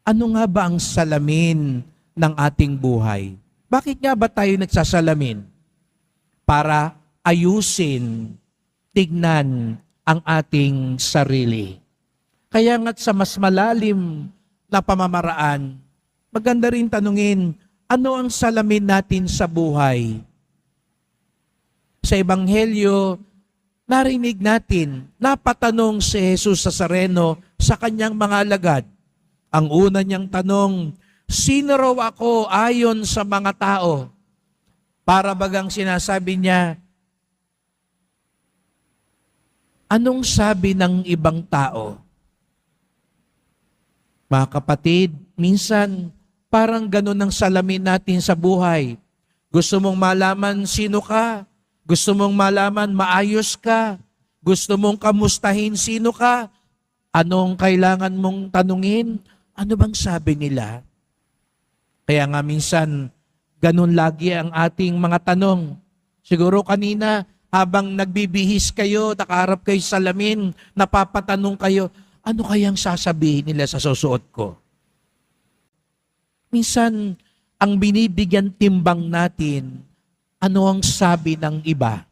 Ano nga ba ang salamin ng ating buhay? Bakit nga ba tayo nagsasalamin? Para ayusin, tignan ang ating sarili. Kaya nga't sa mas malalim na pamamaraan, maganda rin tanungin, ano ang salamin natin sa buhay? Sa Ebanghelyo, narinig natin, napatanong si Jesus Nazareno sa kanyang mga alagad. Ang una niyang tanong, sino raw ako ayon sa mga tao? Para bagang sinasabi niya, anong sabi ng ibang tao? Mga kapatid, minsan parang ganun ang salamin natin sa buhay. Gusto mong malaman sino ka? Gusto mong malaman maayos ka? Gusto mong kamustahin sino ka? Anong kailangan mong tanungin? Ano bang sabi nila? Kaya nga minsan, ganun lagi ang ating mga tanong. Siguro kanina, habang nagbibihis kayo, nakaharap kayo sa salamin, napapatanong kayo, ano kayang sasabihin nila sa susuot ko? Minsan, ang binibigyan timbang natin, ano ang sabi ng iba?